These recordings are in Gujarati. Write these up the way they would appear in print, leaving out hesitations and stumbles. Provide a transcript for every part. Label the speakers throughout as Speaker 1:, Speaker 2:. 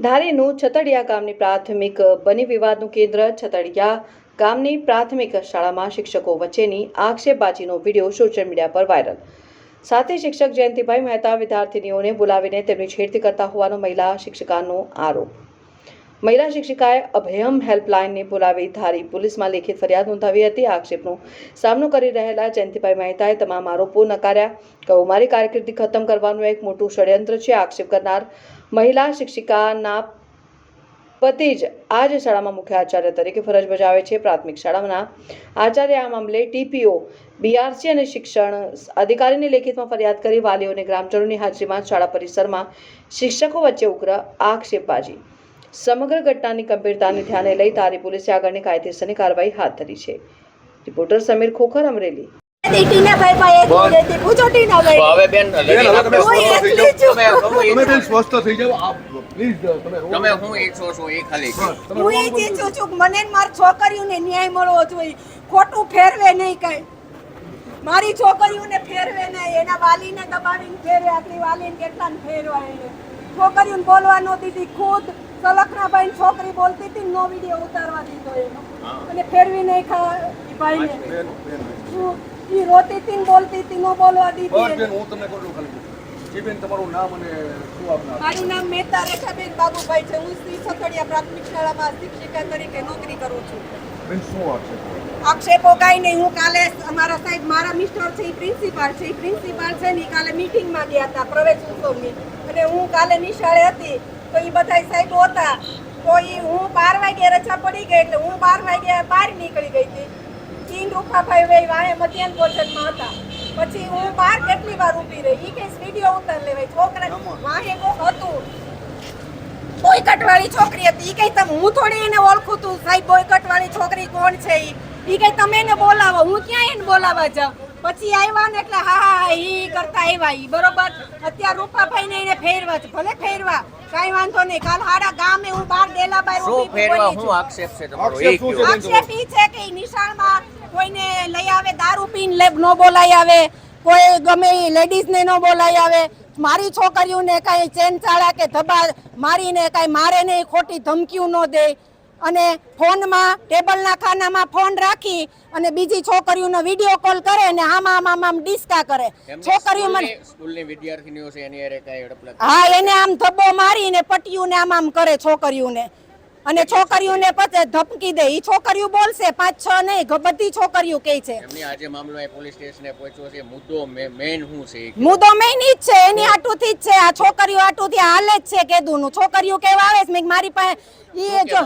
Speaker 1: ધારીનું છતડિયા ગામની પ્રાથમિક બની વિવાદનું કેન્દ્ર છતડિયા ગામની પ્રાથમિક શાળામાં શિક્ષકો વચ્ચેની આક્ષેપબાજીનો વિડીયો સોશિયલ મીડિયા પર વાયરલ। સાથે શિક્ષક જયંતિભાઈ મહેતા વિદ્યાર્થીનીઓને બોલાવીને તેમની છેડતી કરતા હોવાનો મહિલા શિક્ષિકાનો આરોપ। મહિલા શિક્ષિકાએ અભયમ હેલ્પલાઇનને બોલાવી ધારી પોલીસમાં લેખિત ફરિયાદ નોંધાવી હતી। આક્ષેપનો સામનો કરી રહેલા જયંતિભાઈ મહેતાએ તમામ આરોપો નકાર્યા। કહ્યું, મારી કારકિર્દી ખતમ કરવાનું એક મોટું ષડયંત્ર છે। આક્ષેપ કરનાર મહિલા શિક્ષિકાના પતિ જ આ જ શાળામાં મુખ્ય આચાર્ય તરીકે ફરજ બજાવે છે। પ્રાથમિક શાળાના આચાર્ય આ મામલે ટીપીઓ, બીઆરસી અને શિક્ષણ અધિકારીને લેખિતમાં ફરિયાદ કરી વાલીઓ અને ગ્રામજનોની હાજરીમાં શાળા પરિસરમાં શિક્ષકો વચ્ચે ઉગ્ર આક્ષેપબાજી। સમગ્ર ઘટનાની ગંભીરતાને ધ્યાને લઈ ધારી પોલીસે આગળની કાયદેસરની કાર્યવાહી હાથ ધરી છે। રિપોર્ટર સમીર ખોખર, અમરેલી।
Speaker 2: ખોટું ફેરવે નહીં, કઈ મારી છોકરીઓને ફેરવે નહીં, એના વાલીને દબાવીને ફેરવે। આટલી વાલીને કેટલાને ફેરવા એને છોકરીઓને બોલવા ન દીધી। ખુદ સલખનાભાઈ છોકરી બોલતી હતી, નો વિડીયો ઉતારવા દીધો એનો, અને ફેરવી નહીં ભાઈને ઈ રોતી હતી ને બોલતી હતી, નો બોલવા દીધી।
Speaker 3: હું તમને કહું છું ખાલી જીબેન, તમારું નામ અને શું આપના?
Speaker 2: મારું નામ મહેતા રેખાબેન બાબુભાઈ છે। હું શ્રી છતડિયા પ્રાથમિક શાળામાં શિક્ષિકા તરીકે નોકરી કરું છું।
Speaker 3: બેન, શું
Speaker 2: આક્ષેપો કાંઈ નહીં। હું કાલે અમારા સાહેબ, મારા મિસ્ટર છે એ પ્રિન્સિપાલ છે, ને કાલે મીટિંગમાં ગયા હતા પ્રવેશ ઉત્સવની, અને હું કાલે નિશાળે હતી તો એ બધા સાહેબો હતા। તો હું 12 વાગે રજા પડી ગઈ એટલે હું 12 વાગે બહાર નીકળી ગઈ હતી। કિંગ રૂપાભાઈ ભાઈ વાહે મધ્યાહન ભોજનમાં હતા। પછી હું બહાર કેટલી વાર ઊભી રહી, એ કઈ વિડીયો ઉતાર લેવાય। છોકરા વાહે કોક હતું, બોયકટ વાળી છોકરી હતી, એ કઈ તમે, હું થોડી એને ઓળખું તું સાહેબ, બોયકટ વાળી છોકરી કોણ છે એ કઈ તમે એને બોલાવો, હું ક્યાં એને બોલાવવા જાઉં? પછી આવ્યા ને એટલે હા ઈ કરતા આવ્યા ઈ બરોબર। અત્યારે રૂપાભાઈ ને એને ફેરવા છે, ભલે ફેરવા, કઈ વાંધો નહીં। કાલ હાડા ગામે હું બાર ડેલા બાર ઊભી બોલી છું।
Speaker 3: આક્ષેપ છે તમારો?
Speaker 2: આક્ષેપ ઈ છે કે નિશાળમાં કોઈને લઈ આવે, દારૂ પીને નો બોલાઈ આવે, કોઈ ગમે એ લેડીઝ ને નો બોલાઈ આવે। મારી છોકરીઓને કઈ ચેન ચાળા કે ધબા મારીને કઈ મારે નહીં, ખોટી ધમકીઓ ન દે, અને ફોનમાં ટેબલના ખાનામાં ફોન રાખી અને બીજી છોકરીઓનો વિડીયો કોલ કરે ને આમ ડિસ્કા કરે। છોકરીઓ મને
Speaker 3: સ્કૂલની વિદ્યાર્થીનીઓ છે એની અરે કાઈ હડપલા,
Speaker 2: હા, એને આમ ધબ્બો મારીને પટીઓને આમ કરે છોકરીઓને, અને છોકરીઓને પછી ધમકી દે। ઈ છોકરીઓ બોલશે, 5-6 નહીં, બધી છોકરીઓ કહે છે।
Speaker 3: એમની આજે મામલો પોલીસ સ્ટેશને પહોંચ્યો છે। મુદ્દો મેઇન શું છે?
Speaker 2: મુદ્દો મેઇન ઈ જ છે, એની આટુથી જ છે। આ છોકરીઓ આટુથી હાલે જ છે કેદુનું। છોકરીઓ કેવા આવે છે, મેં મારી પાસે ઈ જો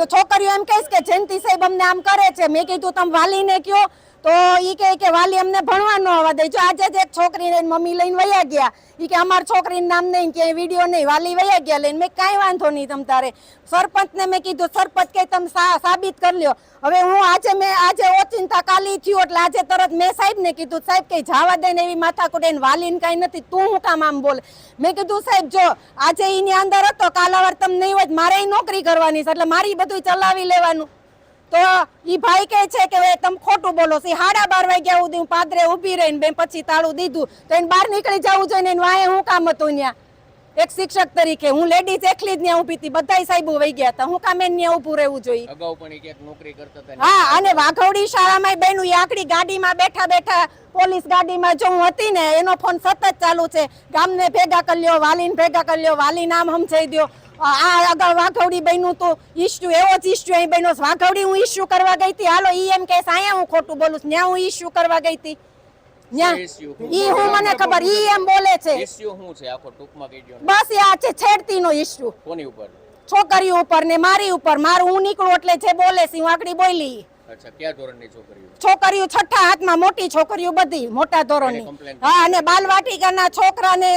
Speaker 2: છોકરીઓ એમ કહીશ કે જયંતિ સાહેબ અમને આમ કરે છે। મેં કીધું તમે વાલીને કયો, તો ઈ કે વાલી અમને ભણવા ન આવવા દે। જો આજે જ એક છોકરીને મમ્મી લઈને વયા ગયા, ઈ કે અમાર છોકરીનું નામ નહીં, કે વિડીયો નહીં, વાલી વયા ગયા લઈને। મેં કાંઈ વાંધો નહીં તમ તારે। સરપંચને મેં કીધું, સરપંચ કે તમે સાબિત કરી લ્યો। હવે હું આજે ઓચિંતા કાલી થયું એટલે આજે તરત મેં સાહેબને કીધું, સાહેબ કઈ જવા દે ને એવી માથાકૂટ, એને વાલીને કાંઈ નથી, તું હું કામ આમ બોલે? મેં કીધું સાહેબ જો આજે એની અંદર હતો, કાલ અવાર તમે નહીં હોય મારે નોકરી કરવાની છે, એટલે મારી બધું ચલાવી લેવાનું। તો ઈ ભાઈ કહે છે કે તમે ખોટું બોલો છો। 12:30 વાગ્યા સુધી હું પાદરે ઊભી રહીને બે પછી તાળું દીધું, તો એને બહાર નીકળી જવું જોઈએ ને વાંહે હું કામ હતું ત્યાં? એક શિક્ષક તરીકે હું લેડીઝ એકલી જ ત્યાં ઊભી હતી, બધાય સાહેબો વહી ગયા હતા, હું કામ એને ત્યાં ઊભું રહેવું જોઈએ?
Speaker 3: અગાઉ પણ એક નોકરી કરતા હતા।
Speaker 2: હા, અને વાઘોડી શાળામાં બહેનું આકડી ગાડીમાં બેઠા પોલીસ ગાડીમાં જો હું હતી ને, એનો ફોન સતત ચાલુ છે, ગામને ભેગા કરી લ્યો, વાલીને ભેગા કરી લ્યો, વાલી નામ સમજાઈ દો। આ આગળ વાઘોડી બન્યું તો ઇસ્યુ, એવો જ ઇસ્યુ અહીં બન્યો। વાઘોડી હું ઇસ્યુ કરવા ગઈ હતી, હાલો ઈ એમ કે અહીંયા હું ખોટું બોલું છું, ત્યાં હું ઇસ્યુ કરવા ગઈ હતી, ઈ હું મને ખબર, ઈ એમ બોલે છે।
Speaker 3: ઇસ્યુ શું છે આખો ટૂંકમાં કહી દો?
Speaker 2: બસ આ છે છેડતીનો ઇસ્યુ।
Speaker 3: કોની ઉપર?
Speaker 2: છોકરીઓ ઉપર ને મારી ઉપર। મારું હું નીકળું એટલે જે બોલે છે હું આકડી બોલી।
Speaker 3: અચ્છા, કયા ધોરણની છોકરીઓ?
Speaker 2: છોકરીઓ 6ઠા હાથમાં, મોટી છોકરીઓ બધી મોટા ધોરણની। હા, અને બાલવાટિકાના છોકરાને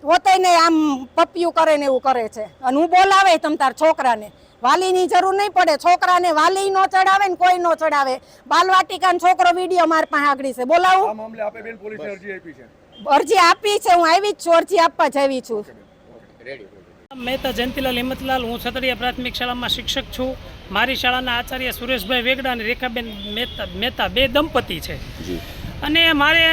Speaker 2: હોતેને આમ પપિયું કરે ને એવું કરે છે, અને હું બોલાવે તમ તાર છોકરાને। વાલીની જરૂર નહીં પડે, છોકરાને વાલી નો ચડાવે ને કોઈ નો ચડાવે। બાલવાટિકાનો છોકરો વિડીયો માર પાસે આગળ છે, બોલાવું?
Speaker 3: આ મામલે આપે બેન પોલીસને અરજી આપી છે?
Speaker 2: અરજી આપી છે, હું આવી જ છું, અરજી આપવા જ આવી છું।
Speaker 4: મહેતા જયંતિલાલ હિંમતલાલ, હું છતડિયા પ્રાથમિક શાળામાં શિક્ષક છું। મારી શાળાના આચાર્ય સુરેશભાઈ વેગડા અને રેખાબેન મહેતા બે દંપતી છે। અને મારે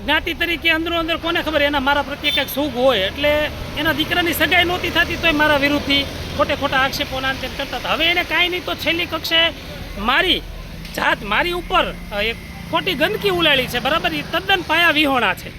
Speaker 4: જ્ઞાતિ તરીકે અંદરો અંદર કોને ખબર એના મારા પ્રત્યે કંઈક સુખ હોય એટલે એના દીકરાની સગાઈ નહોતી થતી તોય મારા વિરુદ્ધથી ખોટા આક્ષેપો નાનચેન કરતા હતા. હવે એને કાંઈ નહીં તો છેલ્લી કક્ષાએ મારી જાત મારી ઉપર એક ખોટી ગંદકી ઉલાળી છે, બરાબર. એ તદ્દન પાયા વિહોણા છે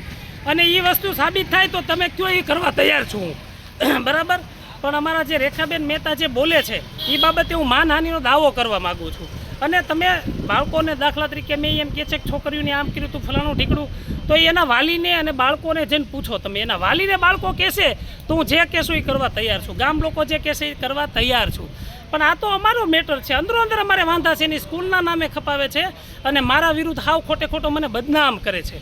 Speaker 4: અને એ વસ્તુ સાબિત થાય તો તમે કયો એ કરવા તૈયાર છું હું, બરાબર. પણ અમારા જે રેખાબેન મહેતા જે બોલે છે એ બાબતે હું માનહાનિનો દાવો કરવા માગું છું. અને તમે બાળકોને દાખલા તરીકે મેં એમ કહે છે કે છોકરીઓને આમ કર્યું તું ફલાણું ઢીકડું, તો એના વાલીને અને બાળકોને જઈને પૂછો તમે. એના વાલીને બાળકો કહેશે તો હું જે કહેશું એ કરવા તૈયાર છું, ગામ લોકો જે કહેશે એ કરવા તૈયાર છું. પણ આ તો અમારો મેટર છે, અંદરો અંદર અમારે વાંધા છે. એની સ્કૂલના નામે ખપાવે છે અને મારા વિરુદ્ધ હાવ ખોટો મને બદનામ કરે છે.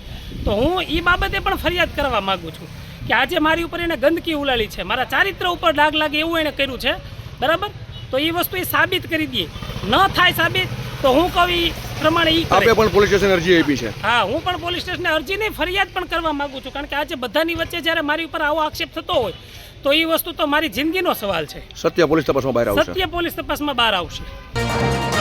Speaker 4: તો હું એ બાબતે પણ ફરિયાદ કરવા માગું છું કે આજે મારી ઉપર એને ગંદકી ઉલાળી છે, મારા ચારિત્ર ઉપર ડાઘ લાગે એવું એને કર્યું છે, બરાબર. તો એ વસ્તુ એ સાબિત કરી દે. ન થાય સાબિત તો હું કહું એ પ્રમાણે એ કરે.
Speaker 5: આપે પણ પોલીસ સ્ટેશન અરજી આપી છે?
Speaker 4: હા, હું પણ પોલીસ સ્ટેશને અરજીની ફરિયાદ પણ કરવા માંગુ છું, કારણ કે આજે બધાની વચ્ચે જ્યારે મારી ઉપર આવો આક્ષેપ થતો હોય તો એ વસ્તુ તો મારી જિંદગીનો સવાલ છે.
Speaker 5: સત્ય પોલીસ તપાસમાં બહાર આવશે.
Speaker 4: સત્ય પોલીસ તપાસમાં બહાર આવશે.